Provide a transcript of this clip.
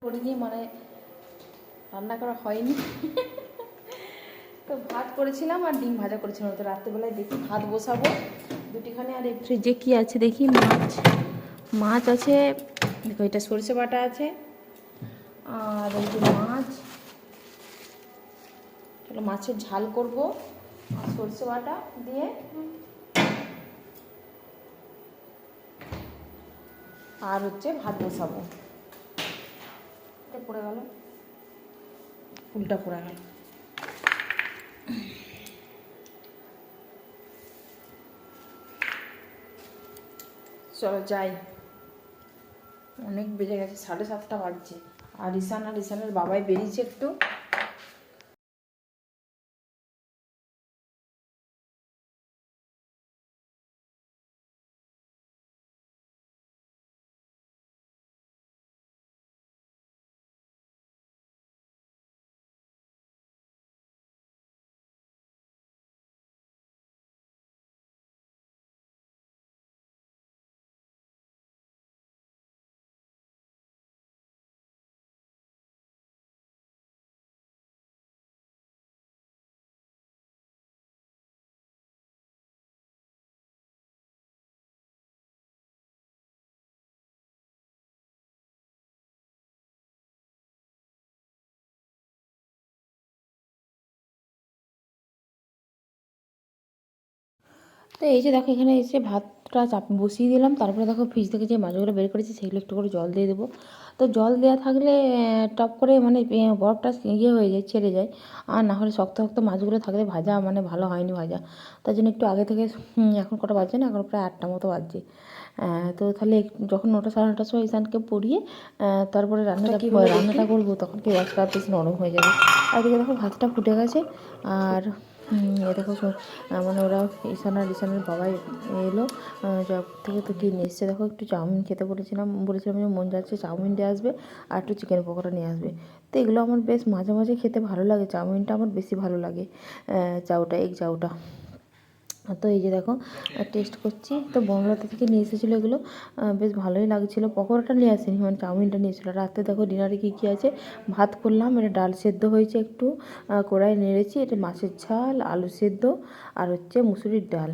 করিনি, মানে রান্না করা হয়নি। তো ভাত করেছিলাম আর ডিম ভাজা করেছিলাম। তো রাত্রেবেলায় দেখি ভাত বসাবো দুটিখানে। আর এই ফ্রিজে কী আছে দেখি, মাছ আছে। দেখো এটা সরষে বাটা আছে, আর এই যে মাছ। চলো মাছের ঝাল করবো আর সরষে বাটা দিয়ে। আর হচ্ছে ভাত বসাবো। এটা পড়ে গেল, ফুলটা পড়ে গেল। চলো যাই, অনেক বেজে গেছে, 7:30 বাজছে। আর ঈশানের বাবাই বেরিয়েছে একটু। তো এই যে দেখো এখানে এসে ভাতটা বসিয়ে দিলাম। তারপরে দেখো ফ্রিজ থেকে যে মাছগুলো বের করেছি সেগুলো একটু করে জল দিয়ে দেবো। তো জল দেওয়া থাকলে টপ করে মানে বরফটা ইয়ে হয়ে যায়, ছেড়ে যায়। আর না হলে শক্ত শক্ত মাছগুলো থাকলে ভাজা মানে ভালো হয়নি ভাজা। তার জন্য একটু আগে থেকে, এখন কটা বাজছে না, এখন প্রায় 8টা মতো বাজছে। তো তাহলে যখন 9টা 9:30 সময় ঈশানকে পড়িয়ে তারপরে রান্নাটা করবো, তখন কি মাছটা বেশ নরম হয়ে যাবে। আর এদিকে দেখো ভাতটা ফুটে গেছে। আর এ দেখো মানে ওরা ঈশানের বাবাই এলো জব থেকে। তো কী নিয়ে এসছে দেখো, একটু চাউমিন খেতে বলেছিলাম যে মন যাচ্ছে চাউমিন দিয়ে আসবে, আর একটু চিকেন পকোড়া নিয়ে আসবে। তো এগুলো আমার বেশ মাঝে মাঝে খেতে ভালো লাগে, চাউমিনটা আমার বেশি ভালো লাগে, এগ চাউটা। তো এই যে দেখো টেস্ট করছি। তো বনলতা থেকে নিয়ে এসেছিলো এগুলো, বেশ ভালোই লাগছিলো। পকোড়াটা নিয়ে আসেনি, মানে চাউমিনটা নিয়েছিলো। রাতে দেখো ডিনারে কী কী আছে, ভাত করলাম, এটা ডাল সেদ্ধ হয়েছে একটু কড়াই নেড়েছি, এটা মাছের ঝাল, আলু সেদ্ধ, আর হচ্ছে মুসুরির ডাল।